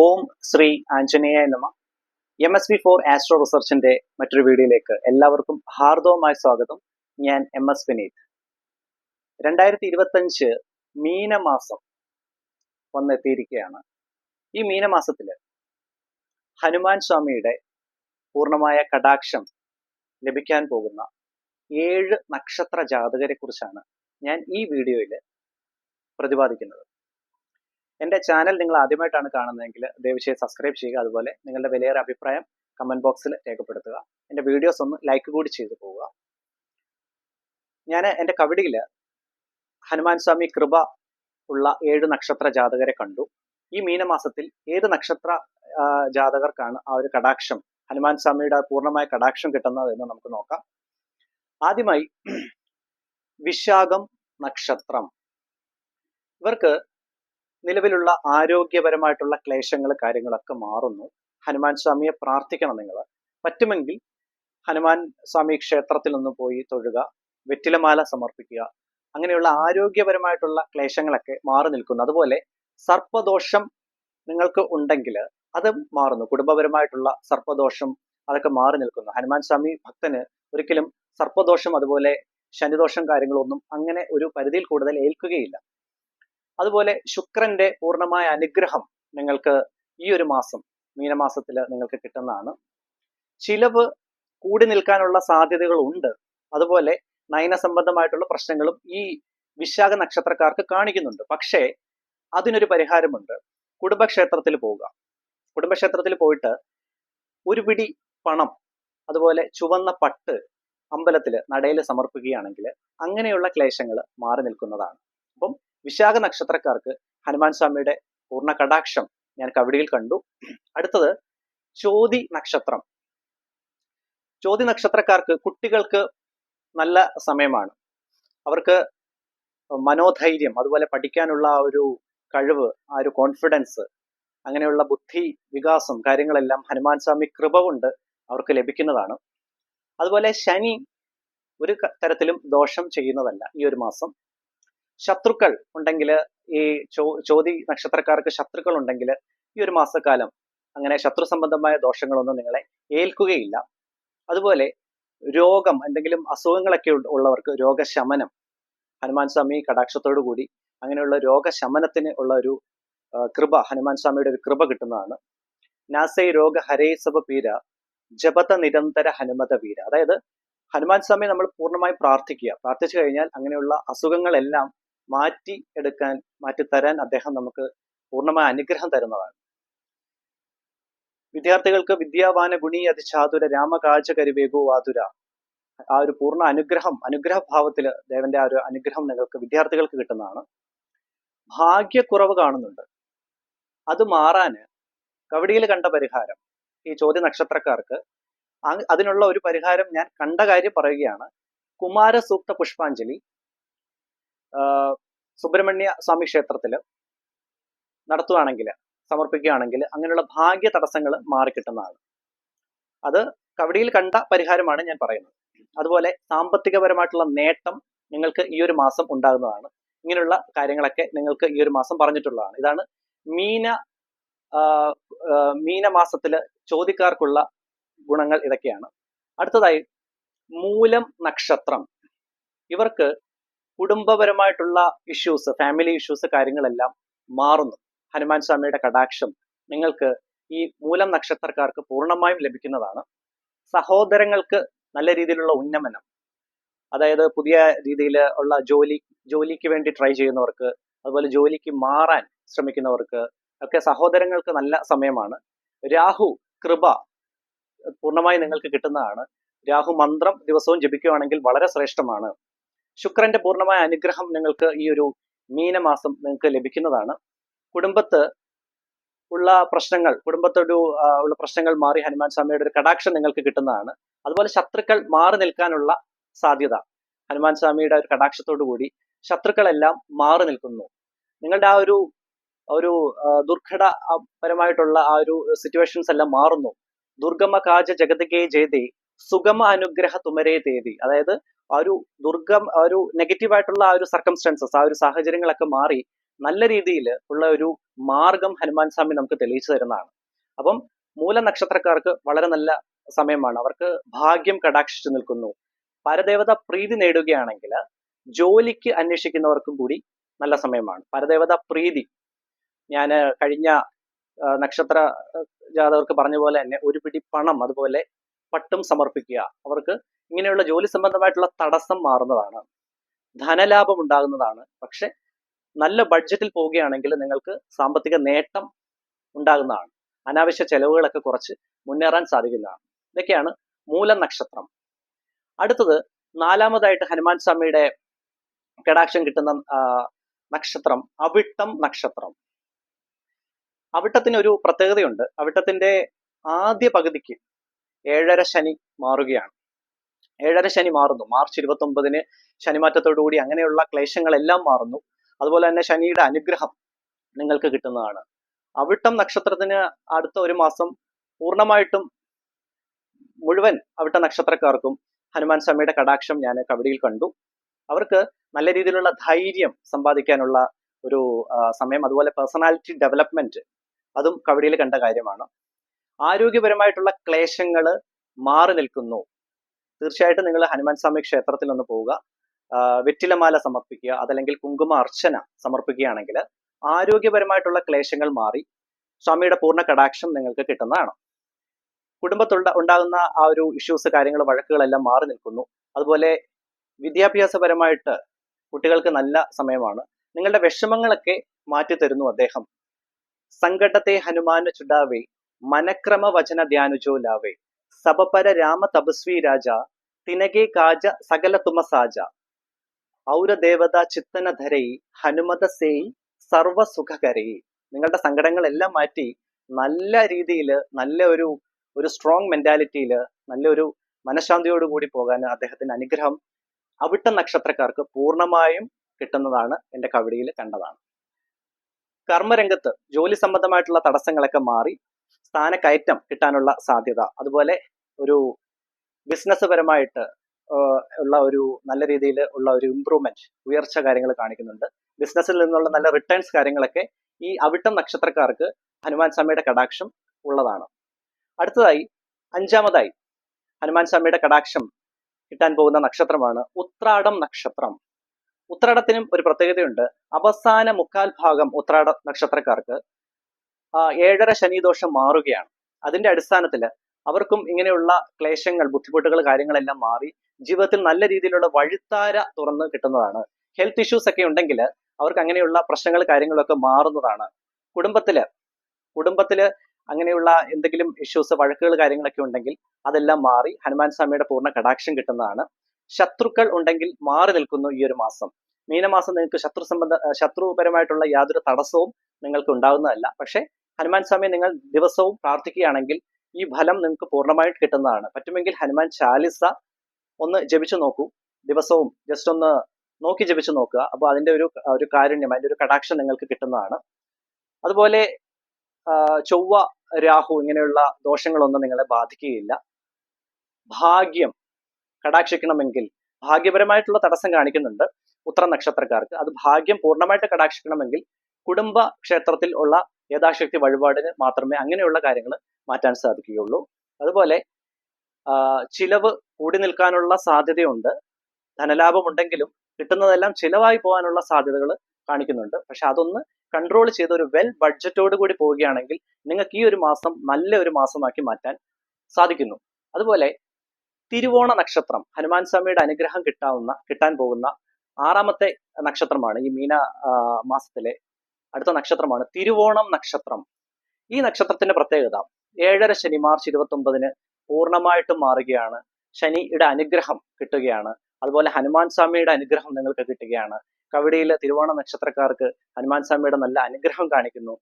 ഓം ശ്രീ ആഞ്ജനേയ നമ. MSV4 astro റിസർച്ചിന്റെ മറ്റൊരു വീഡിയോയിലേക്ക് എല്ലാവർക്കും ഹാർദവമായ സ്വാഗതം. ഞാൻ MS വിനീത്. 2025 മീനമാസം വന്നെത്തിയിരിക്കുകയാണ്. ഈ മീനമാസത്തില് ഹനുമാൻ സ്വാമിയുടെ പൂർണ്ണമായ കടാക്ഷം ലഭിക്കാൻ പോകുന്ന 7 നക്ഷത്ര ജാതകരെ കുറിച്ചാണ് ഞാൻ ഈ വീഡിയോയിൽ പ്രതിപാദിക്കുന്നത്. എൻ്റെ ചാനൽ നിങ്ങൾ ആദ്യമായിട്ടാണ് കാണുന്നതെങ്കിൽ ദയവുചെയ്ത് സബ്സ്ക്രൈബ് ചെയ്യുക. അതുപോലെ നിങ്ങളുടെ വിലയേറെ അഭിപ്രായം കമന്റ് ബോക്സിൽ രേഖപ്പെടുത്തുക. എൻ്റെ വീഡിയോസ് ഒന്ന് ലൈക്ക് കൂടി ചെയ്തു പോവുക. ഞാൻ എൻ്റെ കവിടിയിൽ ഹനുമാൻ സ്വാമി കൃപ ഉള്ള 7 നക്ഷത്ര ജാതകരെ കണ്ടു. ഈ മീനമാസത്തിൽ ഏത് നക്ഷത്ര ജാതകർക്കാണ് ആ ഒരു കടാക്ഷം, ഹനുമാൻ സ്വാമിയുടെ പൂർണ്ണമായ കടാക്ഷം കിട്ടുന്നത് എന്ന് നമുക്ക് നോക്കാം. ആദ്യമായി വിശാഖം നക്ഷത്രം. ഇവർക്ക് നിലവിലുള്ള ആരോഗ്യപരമായിട്ടുള്ള ക്ലേശങ്ങൾ കാര്യങ്ങളൊക്കെ മാറുന്നു. ഹനുമാൻ സ്വാമിയെ പ്രാർത്ഥിക്കണം. നിങ്ങൾ പറ്റുമെങ്കിൽ ഹനുമാൻ സ്വാമി ക്ഷേത്രത്തിൽ നിന്ന് പോയി തൊഴുക, വെറ്റിലമാല സമർപ്പിക്കുക. അങ്ങനെയുള്ള ആരോഗ്യപരമായിട്ടുള്ള ക്ലേശങ്ങളൊക്കെ മാറി നിൽക്കുന്നു. അതുപോലെ സർപ്പദോഷം നിങ്ങൾക്ക് ഉണ്ടെങ്കിൽ അത് മാറുന്നു. കുടുംബപരമായിട്ടുള്ള സർപ്പദോഷം അതൊക്കെ മാറി നിൽക്കുന്നു. ഹനുമാൻ സ്വാമി ഭക്തന് ഒരിക്കലും സർപ്പദോഷം അതുപോലെ ശനിദോഷം കാര്യങ്ങളൊന്നും അങ്ങനെ ഒരു പരിധിയിൽ കൂടുതൽ ഏൽക്കുകയില്ല. അതുപോലെ ശുക്രന്റെ പൂർണ്ണമായ അനുഗ്രഹം നിങ്ങൾക്ക് ഈ ഒരു മാസം മീനമാസത്തിൽ നിങ്ങൾക്ക് കിട്ടുന്നതാണ്. ചിലവ് കൂടി നിൽക്കാനുള്ള സാധ്യതകൾ ഉണ്ട്. അതുപോലെ നയന സംബന്ധമായിട്ടുള്ള പ്രശ്നങ്ങളും ഈ വിശാഖ നക്ഷത്രക്കാർക്ക് കാണിക്കുന്നുണ്ട്. പക്ഷേ അതിനൊരു പരിഹാരമുണ്ട്. കുടുംബക്ഷേത്രത്തിൽ പോവുക. കുടുംബക്ഷേത്രത്തിൽ പോയിട്ട് ഒരു പിടി പണം അതുപോലെ ചുവന്ന പട്ട് അമ്പലത്തിൽ നടയിൽ സമർപ്പിക്കുകയാണെങ്കിൽ അങ്ങനെയുള്ള ക്ലേശങ്ങൾ മാറി നിൽക്കുന്നതാണ്. അപ്പം വിശാഖ നക്ഷത്രക്കാർക്ക് ഹനുമാൻ സ്വാമിയുടെ പൂർണ്ണ കടാക്ഷം ഞാൻ കവിടിയിൽ കണ്ടു. അടുത്തത് ചോതി നക്ഷത്രം. ചോതി നക്ഷത്രക്കാർക്ക് കുട്ടികൾക്ക് നല്ല സമയമാണ്. അവർക്ക് മനോധൈര്യം അതുപോലെ പഠിക്കാനുള്ള ആ ഒരു കഴിവ്, ആ ഒരു കോൺഫിഡൻസ്, അങ്ങനെയുള്ള ബുദ്ധി വികാസം കാര്യങ്ങളെല്ലാം ഹനുമാൻ സ്വാമി കൃപ കൊണ്ട് അവർക്ക് ലഭിക്കുന്നതാണ്. അതുപോലെ ശനി ഒരു തരത്തിലും ദോഷം ചെയ്യുന്നതല്ല ഈ ഒരു മാസം. ശത്രുക്കൾ ഉണ്ടെങ്കിൽ, ഈ ചോതി നക്ഷത്രക്കാർക്ക് ശത്രുക്കൾ ഉണ്ടെങ്കിൽ ഈ ഒരു മാസക്കാലം അങ്ങനെ ശത്രു സംബന്ധമായ ദോഷങ്ങളൊന്നും നിങ്ങളെ ഏൽക്കുകയില്ല. അതുപോലെ രോഗം, എന്തെങ്കിലും അസുഖങ്ങളൊക്കെ ഉള്ളവർക്ക് രോഗശമനം ഹനുമാൻ സ്വാമി കടാക്ഷത്തോടു കൂടി അങ്ങനെയുള്ള രോഗശമനത്തിന് ഉള്ള ഒരു കൃപ, ഹനുമാൻ സ്വാമിയുടെ ഒരു കൃപ കിട്ടുന്നതാണ്. നാസൈ രോഗ ഹരേ സഭ പീര ജപത നിരന്തര ഹനുമത വീര. അതായത് ഹനുമാൻ സ്വാമി നമ്മൾ പൂർണ്ണമായി പ്രാർത്ഥിച്ചു കഴിഞ്ഞാൽ അങ്ങനെയുള്ള അസുഖങ്ങളെല്ലാം മാറ്റിത്തരാൻ അദ്ദേഹം നമുക്ക് പൂർണ്ണമായ അനുഗ്രഹം തരുന്നതാണ്. വിദ്യാർത്ഥികൾക്ക് വിദ്യാവാന ഗുണി അതിചാതുര രാമകാജ കരിവേഗോ ആതുര. ആ ഒരു പൂർണ്ണ അനുഗ്രഹഭാവത്തിൽ ദേവന്റെ ആ ഒരു അനുഗ്രഹം നിങ്ങൾക്ക് വിദ്യാർത്ഥികൾക്ക് കിട്ടുന്നതാണ്. ഭാഗ്യക്കുറവ് കാണുന്നുണ്ട്. അത് മാറാന് കവടിയിൽ കണ്ട പരിഹാരം ഈ ചോദ്യ നക്ഷത്രക്കാർക്ക് അതിനുള്ള ഒരു പരിഹാരം ഞാൻ കണ്ട കാര്യം പറയുകയാണ്. കുമാരസൂക്ത പുഷ്പാഞ്ജലി സുബ്രഹ്മണ്യ സ്വാമി ക്ഷേത്രത്തിൽ നടത്തുകയാണെങ്കിൽ, സമർപ്പിക്കുകയാണെങ്കിൽ അങ്ങനെയുള്ള ഭാഗ്യ തടസ്സങ്ങൾ മാറിക്കിട്ടുന്നതാണ്. അത് കവടിയിൽ കണ്ട പരിഹാരമാണ് ഞാൻ പറയുന്നത്. അതുപോലെ സാമ്പത്തികപരമായിട്ടുള്ള നേട്ടം നിങ്ങൾക്ക് ഈ ഒരു മാസം ഉണ്ടാകുന്നതാണ്. ഇങ്ങനെയുള്ള കാര്യങ്ങളൊക്കെ നിങ്ങൾക്ക് ഈ ഒരു മാസം പറഞ്ഞിട്ടുള്ളതാണ്. ഇതാണ് മീനമാസത്തില് ചോദ്യക്കാർക്കുള്ള ഗുണങ്ങൾ ഇതൊക്കെയാണ്. അടുത്തതായി മൂലം നക്ഷത്രം. ഇവർക്ക് കുടുംബപരമായിട്ടുള്ള ഇഷ്യൂസ്, ഫാമിലി ഇഷ്യൂസ് കാര്യങ്ങളെല്ലാം മാറുന്നു. ഹനുമാൻ സ്വാമിയുടെ കടാക്ഷം നിങ്ങൾക്ക് ഈ മൂലം നക്ഷത്രക്കാർക്ക് പൂർണ്ണമായും ലഭിക്കുന്നതാണ്. സഹോദരങ്ങൾക്ക് നല്ല രീതിയിലുള്ള ഉന്നമനം, അതായത് പുതിയ രീതിയിൽ ഉള്ള ജോലിക്ക് വേണ്ടി ട്രൈ ചെയ്യുന്നവർക്ക്, അതുപോലെ ജോലിക്ക് മാറാൻ ശ്രമിക്കുന്നവർക്ക് ഒക്കെ സഹോദരങ്ങൾക്ക് നല്ല സമയമാണ്. രാഹു കൃപ പൂർണ്ണമായി നിങ്ങൾക്ക് കിട്ടുന്നതാണ്. രാഹു മന്ത്രം ദിവസവും ജപിക്കുകയാണെങ്കിൽ വളരെ ശ്രേഷ്ഠമാണ്. ശുക്രന്റെ പൂർണ്ണമായ അനുഗ്രഹം നിങ്ങൾക്ക് ഈ ഒരു മീനമാസം നിങ്ങൾക്ക് ലഭിക്കുന്നതാണ്. കുടുംബത്ത് ഉള്ള പ്രശ്നങ്ങൾ മാറി ഹനുമാൻ സ്വാമിയുടെ ഒരു കടാക്ഷം നിങ്ങൾക്ക് കിട്ടുന്നതാണ്. അതുപോലെ ശത്രുക്കൾ മാറി നിൽക്കാനുള്ള സാധ്യത ഹനുമാൻ സ്വാമിയുടെ ഒരു കടാക്ഷത്തോടു കൂടി ശത്രുക്കളെല്ലാം മാറി നിൽക്കുന്നു. നിങ്ങളുടെ ആ ഒരു ദുർഘടപരമായിട്ടുള്ള ആ ഒരു സിറ്റുവേഷൻസ് എല്ലാം മാറുന്നു. ദുർഗമ കാജ ജഗതകേ ജയതേ സുഗമ അനുഗ്രഹ തുമരേ തേതി, അതായത് ആ ഒരു ആ ഒരു നെഗറ്റീവായിട്ടുള്ള ആ ഒരു സർക്കംസ്റ്റൻസസ്, ആ ഒരു സാഹചര്യങ്ങളൊക്കെ മാറി നല്ല രീതിയിൽ ഉള്ള ഒരു മാർഗം ഹനുമാൻ സ്വാമി നമുക്ക് തെളിയിച്ചു തരുന്നതാണ്. അപ്പം മൂല നക്ഷത്രക്കാർക്ക് വളരെ നല്ല സമയമാണ്. അവർക്ക് ഭാഗ്യം കടാക്ഷിച്ചു നിൽക്കുന്നു. പരദേവത പ്രീതി നേടുകയാണെങ്കിൽ ജോലിക്ക് അന്വേഷിക്കുന്നവർക്കും കൂടി നല്ല സമയമാണ്. പരദേവത പ്രീതി, ഞാൻ കഴിഞ്ഞ നക്ഷത്ര ജാതകർക്ക് പറഞ്ഞ പോലെ തന്നെ ഒരു പിടി പണം, അതുപോലെ പട്ടും സമർപ്പിക്കുക. അവർക്ക് ഇങ്ങനെയുള്ള ജോലി സംബന്ധമായിട്ടുള്ള തടസ്സം മാറുന്നതാണ്, ധനലാഭം ഉണ്ടാകുന്നതാണ്. പക്ഷെ നല്ല ബഡ്ജറ്റിൽ പോവുകയാണെങ്കിൽ നിങ്ങൾക്ക് സാമ്പത്തിക നേട്ടം ഉണ്ടാകുന്നതാണ്. അനാവശ്യ ചെലവുകളൊക്കെ കുറച്ച് മുന്നേറാൻ സാധിക്കുന്നതാണ്. ഇതൊക്കെയാണ് മൂലം നക്ഷത്രം. അടുത്തത് നാലാമതായിട്ട് ഹനുമാൻ സ്വാമിയുടെ കടാക്ഷം കിട്ടുന്ന നക്ഷത്രം അവിട്ടം നക്ഷത്രം. അവിട്ടത്തിന് ഒരു പ്രത്യേകതയുണ്ട്. അവിട്ടത്തിന്റെ ആദ്യ പകുതിക്ക് 7.5 ശനി മാറുകയാണ്. 7.5 ശനി മാറുന്നു. മാർച്ച് 29-ന് ശനിമാറ്റത്തോടുകൂടി അങ്ങനെയുള്ള ക്ലേശങ്ങളെല്ലാം മാറുന്നു. അതുപോലെ തന്നെ ശനിയുടെ അനുഗ്രഹം നിങ്ങൾക്ക് കിട്ടുന്നതാണ്. അവിട്ടം നക്ഷത്രത്തിന് അടുത്ത ഒരു മാസം പൂർണ്ണമായിട്ടും മുഴുവൻ അവിട്ട നക്ഷത്രക്കാർക്കും ഹനുമാൻ സ്വാമിയുടെ കടാക്ഷം ഞാൻ കബഡിയിൽ കണ്ടു. അവർക്ക് നല്ല രീതിയിലുള്ള ധൈര്യം സമ്പാദിക്കാനുള്ള ഒരു സമയം, അതുപോലെ പേഴ്സണാലിറ്റി ഡെവലപ്മെന്റ്, അതും കബഡിയിൽ കണ്ട കാര്യമാണ്. ആരോഗ്യപരമായിട്ടുള്ള ക്ലേശങ്ങൾ മാറി നിൽക്കുന്നു. തീർച്ചയായിട്ടും നിങ്ങൾ ഹനുമാൻ സ്വാമി ക്ഷേത്രത്തിൽ ഒന്ന് പോവുക, വെറ്റിലമാല സമർപ്പിക്കുക, അതല്ലെങ്കിൽ കുങ്കുമ അർച്ചന സമർപ്പിക്കുകയാണെങ്കിൽ ആരോഗ്യപരമായിട്ടുള്ള ക്ലേശങ്ങൾ മാറി സ്വാമിയുടെ പൂർണ്ണ കടാക്ഷം നിങ്ങൾക്ക് കിട്ടുന്നതാണ്. ഉണ്ടാകുന്ന ആ ഒരു ഇഷ്യൂസ്, കാര്യങ്ങൾ, വഴക്കുകളെല്ലാം മാറി നിൽക്കുന്നു. അതുപോലെ വിദ്യാഭ്യാസപരമായിട്ട് കുട്ടികൾക്ക് നല്ല സമയമാണ്. നിങ്ങളുടെ വിഷമങ്ങളൊക്കെ മാറ്റി തരുന്നു അദ്ദേഹം. സങ്കടത്തെ ഹനുമാന് ചുടാവേ, മനക്രമ വചന ധ്യാനുജോ ലാവേ, സബപര രാമ തപസ്വി രാജ, തിനകെ കാജ സകല തുമസാജ, ഔരദേവത ചിത്തന ധരൈ, ഹനുമത സേയി സർവസുഖകരൈ. നിങ്ങളുടെ സങ്കടങ്ങളെല്ലാം മാറ്റി നല്ല രീതിയിൽ, നല്ല ഒരു സ്ട്രോങ് മെന്റാലിറ്റിയിൽ, നല്ലൊരു മനഃശാന്തിയോടുകൂടി പോകാൻ അദ്ദേഹത്തിന്റെ അനുഗ്രഹം അവിട്ട നക്ഷത്രക്കാർക്ക് പൂർണ്ണമായും കിട്ടുന്നതാണ്. എൻ്റെ കബഡിയിൽ കണ്ടതാണ്. കർമ്മരംഗത്ത് ജോലി സംബന്ധമായിട്ടുള്ള തടസ്സങ്ങളൊക്കെ മാറി സ്ഥാനക്കയറ്റം കിട്ടാനുള്ള സാധ്യത, അതുപോലെ ഒരു ബിസിനസ് പരമായിട്ട് ഉള്ള ഒരു നല്ല രീതിയിൽ ഉള്ള ഒരു ഇംപ്രൂവ്മെന്റ്, ഉയർച്ച കാര്യങ്ങൾ കാണിക്കുന്നുണ്ട്. ബിസിനസ്സിൽ നിന്നുള്ള നല്ല റിട്ടേൺസ് കാര്യങ്ങളൊക്കെ ഈ അവിട്ടം നക്ഷത്രക്കാർക്ക് ഹനുമാൻ സ്വാമിയുടെ കടാക്ഷം ഉള്ളതാണ്. അടുത്തതായി അഞ്ചാമതായി ഹനുമാൻ സ്വാമിയുടെ കടാക്ഷം കിട്ടാൻ പോകുന്ന നക്ഷത്രമാണ് ഉത്രാടം നക്ഷത്രം. ഉത്രാടത്തിനും ഒരു പ്രത്യേകതയുണ്ട്. അവസാന മുക്കാൽ ഭാഗം ഉത്രാട നക്ഷത്രക്കാർക്ക് 7.5 ശനിദോഷം മാറുകയാണ്. അതിന്റെ അടിസ്ഥാനത്തിൽ അവർക്കും ഇങ്ങനെയുള്ള ക്ലേശങ്ങൾ, ബുദ്ധിമുട്ടുകൾ, കാര്യങ്ങളെല്ലാം മാറി ജീവിതത്തിൽ നല്ല രീതിയിലുള്ള വഴിത്താര തുറന്ന് കിട്ടുന്നതാണ്. ഹെൽത്ത് ഇഷ്യൂസ് ഒക്കെ ഉണ്ടെങ്കിൽ അവർക്ക് അങ്ങനെയുള്ള പ്രശ്നങ്ങൾ, കാര്യങ്ങളൊക്കെ മാറുന്നതാണ്. കുടുംബത്തില് അങ്ങനെയുള്ള എന്തെങ്കിലും ഇഷ്യൂസ്, വഴക്കുകൾ, കാര്യങ്ങളൊക്കെ ഉണ്ടെങ്കിൽ അതെല്ലാം മാറി ഹനുമാൻ സ്വാമിയുടെ പൂർണ്ണ കടാക്ഷം കിട്ടുന്നതാണ്. ശത്രുക്കൾ ഉണ്ടെങ്കിൽ മാറി നിൽക്കുന്നു ഈ ഒരു മാസം. മീനമാസം നിങ്ങൾക്ക് ശത്രുപരമായിട്ടുള്ള യാതൊരു തടസ്സവും നിങ്ങൾക്ക് ഉണ്ടാകുന്നതല്ല. പക്ഷെ ഹനുമാൻ സ്വാമിയെ നിങ്ങൾ ദിവസവും പ്രാർത്ഥിക്കുകയാണെങ്കിൽ ഈ ഫലം നിങ്ങൾക്ക് പൂർണ്ണമായിട്ട് കിട്ടുന്നതാണ്. പറ്റുമെങ്കിൽ ഹനുമാൻ ചാലിസ ഒന്ന് ജപിച്ചു നോക്കൂ. ദിവസവും ജസ്റ്റ് ഒന്ന് നോക്കി ജപിച്ചു നോക്കുക. അപ്പോൾ അതിന്റെ ഒരു കാരുണ്യം, അതിന്റെ ഒരു കടാക്ഷം നിങ്ങൾക്ക് കിട്ടുന്നതാണ്. അതുപോലെ ചൊവ്വ, രാഹു ഇങ്ങനെയുള്ള ദോഷങ്ങളൊന്നും നിങ്ങളെ ബാധിക്കുകയില്ല. ഭാഗ്യം കടാക്ഷിക്കണമെങ്കിൽ, ഭാഗ്യപരമായിട്ടുള്ള തടസ്സം കാണിക്കുന്നുണ്ട് ഉത്തര നക്ഷത്രക്കാർക്ക്. അത് ഭാഗ്യം പൂർണ്ണമായിട്ട് കടാക്ഷിക്കണമെങ്കിൽ കുടുംബ ക്ഷേത്രത്തിൽ ഉള്ള യഥാശക്തി വഴിപാടിന് മാത്രമേ അങ്ങനെയുള്ള കാര്യങ്ങൾ മാറ്റാൻ സാധിക്കുകയുള്ളൂ. അതുപോലെ ചിലവ് കൂടി നിൽക്കാനുള്ള സാധ്യതയുണ്ട്. ധനലാഭം ഉണ്ടെങ്കിലും കിട്ടുന്നതെല്ലാം ചിലവായി പോകാനുള്ള സാധ്യതകൾ കാണിക്കുന്നുണ്ട്. പക്ഷെ അതൊന്ന് കൺട്രോൾ ചെയ്ത് ഒരു വെൽ ബഡ്ജറ്റോട് കൂടി പോവുകയാണെങ്കിൽ നിങ്ങൾക്ക് ഈ ഒരു മാസം നല്ല ഒരു മാസമാക്കി മാറ്റാൻ സാധിക്കുന്നു. അതുപോലെ തിരുവോണ നക്ഷത്രം ഹനുമാൻ സ്വാമിയുടെ അനുഗ്രഹം കിട്ടാൻ പോകുന്ന 6ാമത്തെ നക്ഷത്രമാണ്. ഈ മീന മാസത്തിലെ അടുത്ത നക്ഷത്രമാണ് തിരുവോണം നക്ഷത്രം. ഈ നക്ഷത്രത്തിന്റെ പ്രത്യേകത 7.5 ശനി മാർച്ച് 29-ന് പൂർണ്ണമായിട്ടും മാറുകയാണ്. ശനിയുടെ അനുഗ്രഹം കിട്ടുകയാണ്. അതുപോലെ ഹനുമാൻ സ്വാമിയുടെ അനുഗ്രഹം നിങ്ങൾക്ക് കിട്ടുകയാണ്. കബഡിയിലെ തിരുവോണ നക്ഷത്രക്കാർക്ക് ഹനുമാൻ സ്വാമിയുടെ നല്ല അനുഗ്രഹം കാണിക്കുന്നു.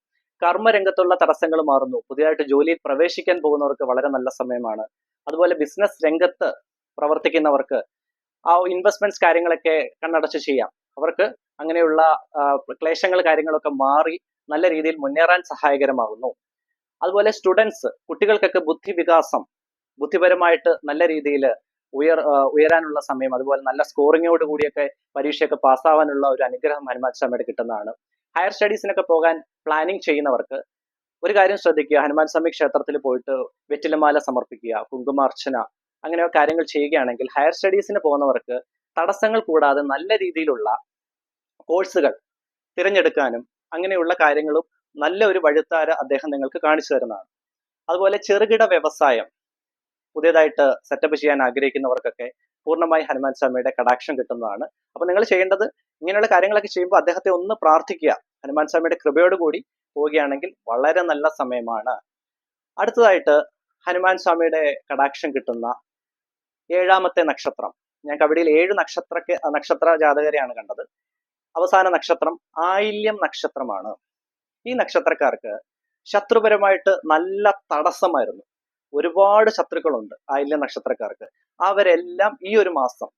കർമ്മരംഗത്തുള്ള തടസ്സങ്ങൾ മാറുന്നു. പുതിയതായിട്ട് ജോലിയിൽ പ്രവേശിക്കാൻ പോകുന്നവർക്ക് വളരെ നല്ല സമയമാണ്. അതുപോലെ ബിസിനസ് രംഗത്ത് പ്രവർത്തിക്കുന്നവർക്ക് ആ ഇൻവെസ്റ്റ്മെന്റ്സ് കാര്യങ്ങളൊക്കെ കണ്ണടച്ച് ചെയ്യാം. അവർക്ക് അങ്ങനെയുള്ള ക്ലേശങ്ങൾ, കാര്യങ്ങളൊക്കെ മാറി നല്ല രീതിയിൽ മുന്നേറാൻ സഹായകരമാകുന്നു. അതുപോലെ സ്റ്റുഡൻസ്, കുട്ടികൾക്കൊക്കെ ബുദ്ധി വികാസം ബുദ്ധിപരമായിട്ട് നല്ല രീതിയിൽ ഉയരാനുള്ള സമയം, അതുപോലെ നല്ല സ്കോറിങ്ങോട് കൂടിയൊക്കെ പരീക്ഷയൊക്കെ പാസ്സാവാനുള്ള ഒരു അനുഗ്രഹം ഹനുമാൻ സ്വാമിയുടെ കിട്ടുന്നതാണ്. ഹയർ സ്റ്റഡീസിനൊക്കെ പോകാൻ പ്ലാനിങ് ചെയ്യുന്നവർക്ക് ഒരു കാര്യം ശ്രദ്ധിക്കുക. ഹനുമാൻ സ്വാമി ക്ഷേത്രത്തിൽ പോയിട്ട് വെറ്റിലമാല സമർപ്പിക്കുക, കുങ്കുമാർച്ചന, അങ്ങനെ കാര്യങ്ങൾ ചെയ്യുകയാണെങ്കിൽ ഹയർ സ്റ്റഡീസിന് പോകുന്നവർക്ക് തടസ്സങ്ങൾ കൂടാതെ നല്ല രീതിയിലുള്ള കോഴ്സുകൾ തിരഞ്ഞെടുക്കാനും അങ്ങനെയുള്ള കാര്യങ്ങളും നല്ല ഒരു വഴിത്താര അദ്ദേഹം നിങ്ങൾക്ക് കാണിച്ചു തരുന്നതാണ്. അതുപോലെ ചെറുകിട വ്യവസായം പുതിയതായിട്ട് സെറ്റപ്പ് ചെയ്യാൻ ആഗ്രഹിക്കുന്നവർക്കൊക്കെ പൂർണ്ണമായി ഹനുമാൻ സ്വാമിയുടെ കടാക്ഷം കിട്ടുന്നതാണ്. അപ്പൊ നിങ്ങൾ ചെയ്യേണ്ടത് ഇങ്ങനെയുള്ള കാര്യങ്ങളൊക്കെ ചെയ്യുമ്പോൾ അദ്ദേഹത്തെ ഒന്ന് പ്രാർത്ഥിക്കുക. ഹനുമാൻ സ്വാമിയുടെ കൃപയോടുകൂടി പോവുകയാണെങ്കിൽ വളരെ നല്ല സമയമാണ്. അടുത്തതായിട്ട് ഹനുമാൻ സ്വാമിയുടെ കടാക്ഷം കിട്ടുന്ന 7ാമത്തെ നക്ഷത്രം, ഞാൻ കബഡിയിൽ 7 നക്ഷത്ര ജാതകരെയാണ് കണ്ടത്. അവസാന നക്ഷത്രം ആയില്യം നക്ഷത്രമാണ്. ഈ നക്ഷത്രക്കാർക്ക് ശത്രുപരമായിട്ട് നല്ല തടസ്സമായിരുന്നു. ഒരുപാട് ശത്രുക്കളുണ്ട് ആയില്യം നക്ഷത്രക്കാർക്ക്. അവരെല്ലാം ഈ ഒരു മാസം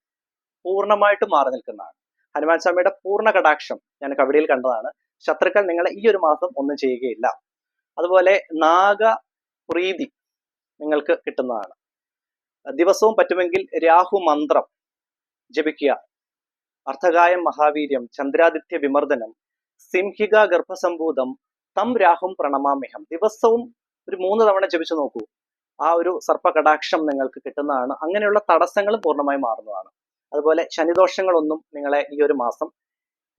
പൂർണ്ണമായിട്ട് മാറി നിൽക്കുന്നതാണ്. ഹനുമാൻ സ്വാമിയുടെ പൂർണ്ണ കടാക്ഷം ഞാൻ കബഡിയിൽ കണ്ടതാണ്. ശത്രുക്കൾ നിങ്ങളെ ഈ ഒരു മാസം ഒന്നും ചെയ്യുകയില്ല. അതുപോലെ നാഗപ്രീതി നിങ്ങൾക്ക് കിട്ടുന്നതാണ്. ദിവസവും പറ്റുമെങ്കിൽ രാഹു മന്ത്രം ജപിക്കുക. അർത്ഥകായം മഹാവീര്യം, ചന്ദ്രാദിത്യ വിമർദ്ദനം, സിംഹിക ഗർഭസംഭൂതം, തം രാഹും പ്രണമാമ്യഹം. ദിവസവും ഒരു 3 തവണ ജപിച്ചു നോക്കൂ. ആ ഒരു സർപ്പകടാക്ഷം നിങ്ങൾക്ക് കിട്ടുന്നതാണ്. അങ്ങനെയുള്ള തടസ്സങ്ങളും പൂർണ്ണമായി മാറുന്നതാണ്. അതുപോലെ ശനിദോഷങ്ങളൊന്നും നിങ്ങളെ ഈ ഒരു മാസം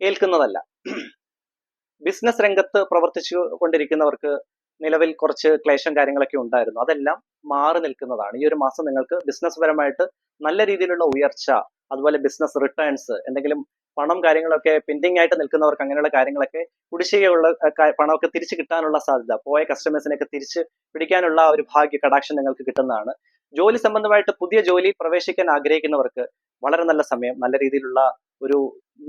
ഏൽക്കുന്നതല്ല. ബിസിനസ് രംഗത്ത് പ്രവർത്തിച്ചു കൊണ്ടിരിക്കുന്നവർക്ക് നിലവിൽ കുറച്ച് ക്ലേശം കാര്യങ്ങളൊക്കെ ഉണ്ടായിരുന്നു. അതെല്ലാം മാറി നിൽക്കുന്നതാണ്. ഈ ഒരു മാസം നിങ്ങൾക്ക് ബിസിനസ് പരമായിട്ട് നല്ല രീതിയിലുള്ള ഉയർച്ച, അതുപോലെ ബിസിനസ് റിട്ടേൺസ്, എന്തെങ്കിലും പണം കാര്യങ്ങളൊക്കെ പെൻഡിങ് ആയിട്ട് നിൽക്കുന്നവർക്ക് അങ്ങനെയുള്ള കാര്യങ്ങളൊക്കെ കുടിശ്ശികയുള്ള പണമൊക്കെ തിരിച്ചു കിട്ടാനുള്ള സാധ്യത, പോയ കസ്റ്റമേഴ്സിനെയൊക്കെ തിരിച്ച് പിടിക്കാനുള്ള ഒരു ഭാഗ്യ കടാക്ഷം നിങ്ങൾക്ക് കിട്ടുന്നതാണ്. ജോലി സംബന്ധമായിട്ട് പുതിയ ജോലി പ്രവേശിക്കാൻ ആഗ്രഹിക്കുന്നവർക്ക് വളരെ നല്ല സമയം. നല്ല രീതിയിലുള്ള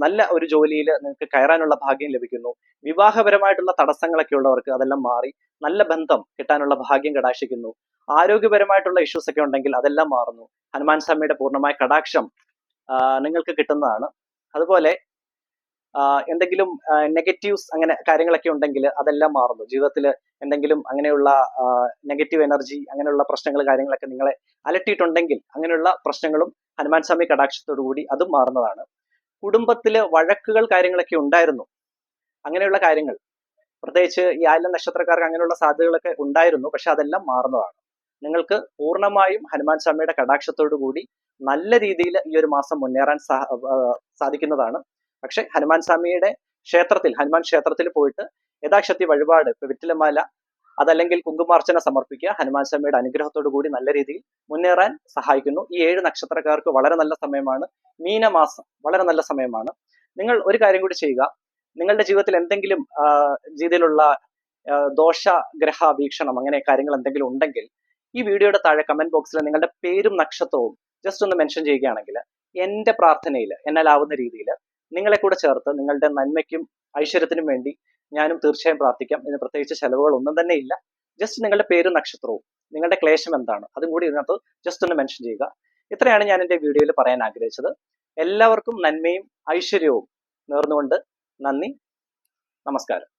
നല്ല ഒരു ജോലിയിൽ നിങ്ങൾക്ക് കയറാനുള്ള ഭാഗ്യം ലഭിക്കുന്നു. വിവാഹപരമായിട്ടുള്ള തടസ്സങ്ങളൊക്കെ ഉള്ളവർക്ക് അതെല്ലാം മാറി നല്ല ബന്ധം കിട്ടാനുള്ള ഭാഗ്യം കടാക്ഷിക്കുന്നു. ആരോഗ്യപരമായിട്ടുള്ള ഇഷ്യൂസ് ഒക്കെ ഉണ്ടെങ്കിൽ അതെല്ലാം മാറുന്നു. ഹനുമാൻ സ്വാമിയുടെ പൂർണ്ണമായ കടാക്ഷം നിങ്ങൾക്ക് കിട്ടുന്നതാണ്. അതുപോലെ എന്തെങ്കിലും നെഗറ്റീവ്സ് അങ്ങനെ കാര്യങ്ങളൊക്കെ ഉണ്ടെങ്കിൽ അതെല്ലാം മാറുന്നു. ജീവിതത്തിൽ എന്തെങ്കിലും അങ്ങനെയുള്ള നെഗറ്റീവ് എനർജി, അങ്ങനെയുള്ള പ്രശ്നങ്ങൾ കാര്യങ്ങളൊക്കെ നിങ്ങളെ അലട്ടിയിട്ടുണ്ടെങ്കിൽ അങ്ങനെയുള്ള പ്രശ്നങ്ങളും ഹനുമാൻ സ്വാമി കടാക്ഷത്തോടു കൂടി അതും മാറുന്നതാണ്. കുടുംബത്തില് വഴക്കുകൾ കാര്യങ്ങളൊക്കെ ഉണ്ടായിരുന്നു. അങ്ങനെയുള്ള കാര്യങ്ങൾ പ്രത്യേകിച്ച് ഈ ആയില്യം നക്ഷത്രക്കാർക്ക് അങ്ങനെയുള്ള സാധ്യതകളൊക്കെ ഉണ്ടായിരുന്നു. പക്ഷെ അതെല്ലാം മാറുന്നതാണ്. നിങ്ങൾക്ക് പൂർണ്ണമായും ഹനുമാൻ സ്വാമിയുടെ കടാക്ഷത്തോടു കൂടി നല്ല രീതിയിൽ ഈ ഒരു മാസം മുന്നേറാൻ സാധിക്കുന്നതാണ്. പക്ഷെ ഹനുമാൻ സ്വാമിയുടെ ഹനുമാൻ ക്ഷേത്രത്തിൽ പോയിട്ട് യഥാശക്തി വഴിപാട്, ഇപ്പൊ വെറ്റിലമാല അതല്ലെങ്കിൽ കുങ്കുമാർച്ചന സമർപ്പിക്കുക. ഹനുമാൻ സ്വാമിയുടെ അനുഗ്രഹത്തോടു കൂടി നല്ല രീതിയിൽ മുന്നേറാൻ സഹായിക്കുന്നു. ഈ 7 നക്ഷത്രക്കാർക്ക് വളരെ നല്ല സമയമാണ്. മീനമാസം വളരെ നല്ല സമയമാണ്. നിങ്ങൾ ഒരു കാര്യം കൂടി ചെയ്യുക. നിങ്ങളുടെ ജീവിതത്തിൽ എന്തെങ്കിലും രീതിയിലുള്ള ദോഷഗ്രഹ വീക്ഷണം അങ്ങനെ കാര്യങ്ങൾ എന്തെങ്കിലും ഉണ്ടെങ്കിൽ ഈ വീഡിയോയുടെ താഴെ കമന്റ് ബോക്സിൽ നിങ്ങളുടെ പേരും നക്ഷത്രവും ജസ്റ്റ് ഒന്ന് മെൻഷൻ ചെയ്യുകയാണെങ്കിൽ എന്റെ പ്രാർത്ഥനയിൽ എന്നാലാവുന്ന രീതിയിൽ നിങ്ങളെ കൂടെ ചേർത്ത് നിങ്ങളുടെ നന്മയ്ക്കും ഐശ്വര്യത്തിനും വേണ്ടി ഞാനും തീർച്ചയായും പ്രാർത്ഥിക്കാം. ഇതിന് പ്രത്യേകിച്ച് ചെലവുകൾ ഒന്നും തന്നെ ഇല്ല. ജസ്റ്റ് നിങ്ങളുടെ പേരും നക്ഷത്രവും നിങ്ങളുടെ ക്ലേശം എന്താണ് അതും കൂടി ഇതിനകത്ത് ജസ്റ്റ് ഒന്ന് മെൻഷൻ ചെയ്യുക. ഇത്രയാണ് ഞാൻ എൻ്റെ വീഡിയോയിൽ പറയാൻ ആഗ്രഹിച്ചത്. എല്ലാവർക്കും നന്മയും ഐശ്വര്യവും നേർന്നുകൊണ്ട് നന്ദി, നമസ്കാരം.